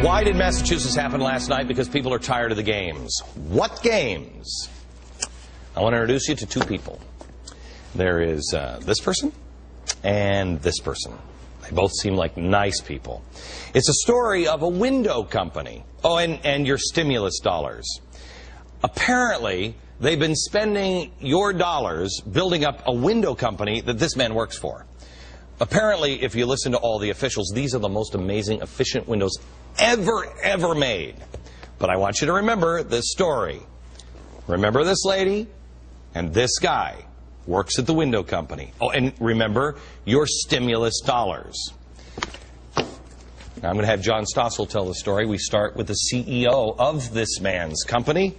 Why did Massachusetts happen last night? Because people are tired of the games. What games? I want to introduce you to two people. There is this person and this person. They both seem like nice people. It's a story of a window company. Oh, and your stimulus dollars. Apparently, they've been spending your dollars building up a window company that this man works for. Apparently, if you listen to all the officials, these are the most amazing, efficient windows ever made. But I want you to remember this story. Remember this lady and this guy works at the window company. Oh, and remember your stimulus dollars. Now I'm going to have John Stossel tell the story. We start with the CEO of this man's company.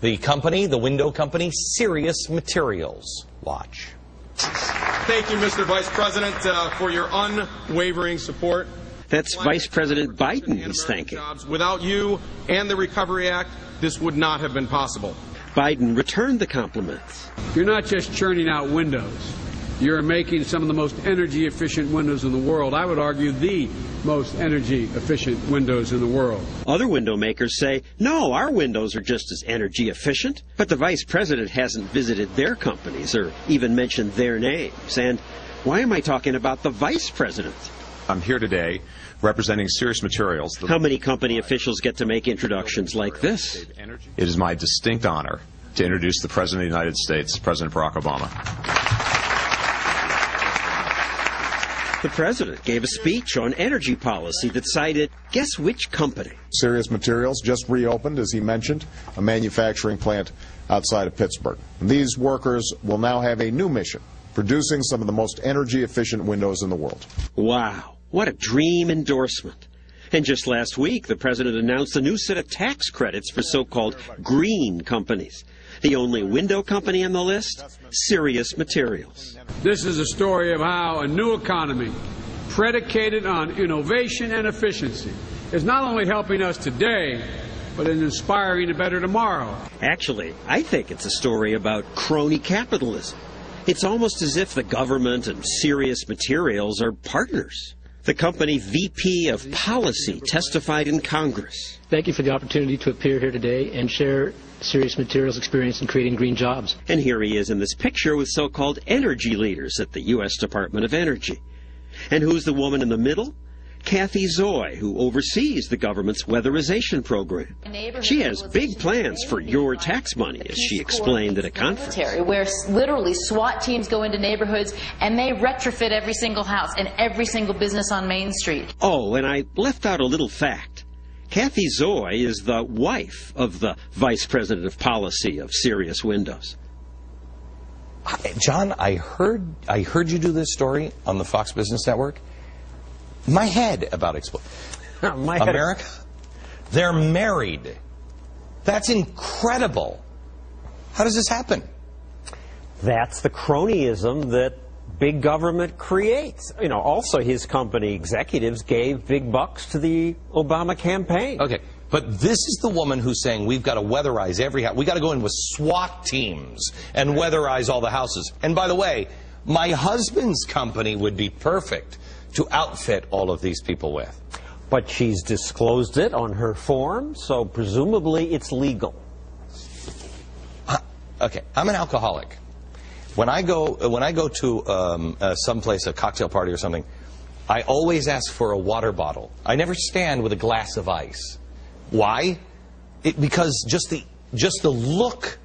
The window company, Serious Materials. Watch. Thank you, Mr. Vice President, for your unwavering support. That's Vice President Biden he's thanking. Without you and the Recovery Act, this would not have been possible. Biden returned the compliments. You're not just churning out windows. You're making some of the most energy-efficient windows in the world. I would argue the most energy-efficient windows in the world. Other window makers say, no, our windows are just as energy efficient. But the vice president hasn't visited their companies or even mentioned their names. And why am I talking about the vice president? I'm here today representing Serious Materials. How many company officials get to make introductions like this? It is my distinct honor to introduce the President of the United States, President Barack Obama. The president gave a speech on energy policy that cited, guess which company? Serious Materials just reopened, as he mentioned, a manufacturing plant outside of Pittsburgh. These workers will now have a new mission, producing some of the most energy-efficient windows in the world. Wow, what a dream endorsement. And just last week, the president announced a new set of tax credits for so-called green companies. The only window company on the list? Serious Materials. This is a story of how a new economy, predicated on innovation and efficiency, is not only helping us today, but in inspiring a better tomorrow. Actually, I think it's a story about crony capitalism. It's almost as if the government and Serious Materials are partners. The company VP of Policy testified in Congress. Thank you for the opportunity to appear here today and share Serious Materials' experience in creating green jobs. And here he is in this picture with so-called energy leaders at the U.S. Department of Energy. And who's the woman in the middle? Kathy Zoy, who oversees the government's weatherization program. She has big plans for your tax money, as she explained at a conference. Where literally SWAT teams go into neighborhoods and they retrofit every single house and every single business on Main Street. Oh, and I left out a little fact. Kathy Zoy is the wife of the Vice President of Policy of Serious Windows. John, I heard you do this story on the Fox Business Network. My head about America, they're married. That's incredible. How does this happen? That's the cronyism that big government creates. You know, also his company executives gave big bucks to the Obama campaign. Okay, but this is the woman who's saying we've got to weatherize every house. We've got to go in with SWAT teams and weatherize all the houses. And by the way, my husband's company would be perfect to outfit all of these people with. But she's disclosed it on her form, so presumably it's legal. Okay, I'm an alcoholic. When I go to someplace, a cocktail party or something, I always ask for a water bottle. I never stand with a glass of ice. Why? Because just the look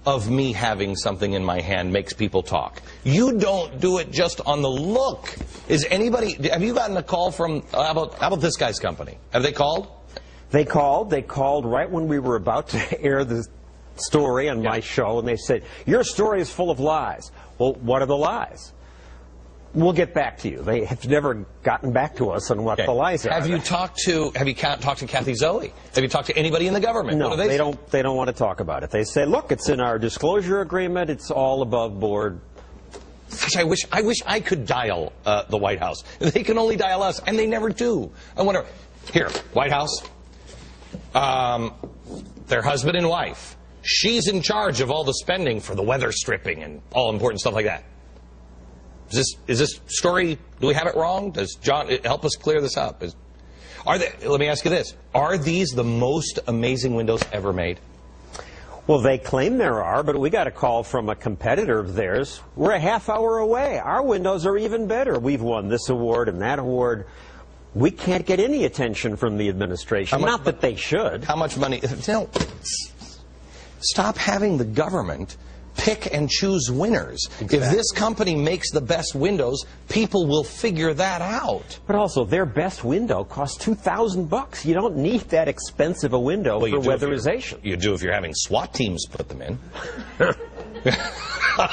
of me having something in my hand makes people talk. You don't do it just on the look. Have you gotten a call from, how about this guy's company? Have they called? They called right when we were about to air the story on my show, and they said, your story is full of lies. Well, what are the lies? We'll get back to you. They have never gotten back to us on what the lies are. Have you talked to Kathy Zoe? Have you talked to anybody in the government? No, they don't want to talk about it. They say, look, it's in our disclosure agreement. It's all above board. Gosh, I wish I could dial the White House. They can only dial us, and they never do. I wonder. Here, White House. Their husband and wife. She's in charge of all the spending for the weather stripping and all important stuff like that. Is this story, do we have it wrong? Does John help us clear this up? Let me ask you this. Are these the most amazing windows ever made? Well, they claim there are, but we got a call from a competitor of theirs. We're a half hour away. Our windows are even better. We've won this award and that award. We can't get any attention from the administration. Not that they should. How much money? No. Stop having the government pick and choose winners. Exactly. If this company makes the best windows, people will figure that out. But also, their best window costs $2,000. You don't need that expensive a window for weatherization. You do if you're having SWAT teams put them in.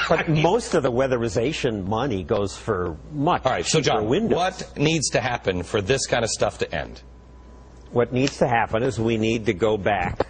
But most of the weatherization money goes for much All right, so John, windows. what needs to happen for this kind of stuff to end? What needs to happen is we need to go back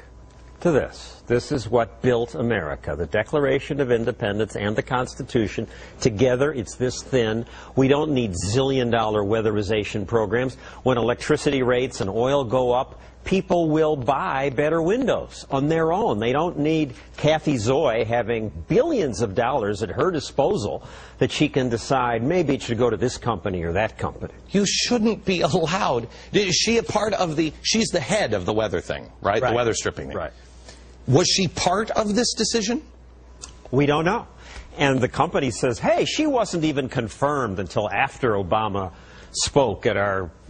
to this. This is what built America, the Declaration of Independence and the Constitution. Together, it's this thin. We don't need zillion-dollar weatherization programs. When electricity rates and oil go up, people will buy better windows on their own. They don't need Kathy Zoe having billions of dollars at her disposal that she can decide maybe it should go to this company or that company. You shouldn't be allowed. Is she a part of she's the head of the weather thing, right? The weather stripping thing. Right. Was she part of this decision? We don't know. And the company says, hey, she wasn't even confirmed until after Obama spoke at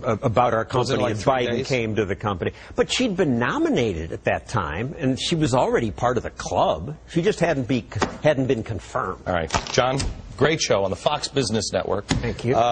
about our company and Biden came to the company. But she'd been nominated at that time, and she was already part of the club. She just hadn't been confirmed. All right. John, great show on the Fox Business Network. Thank you.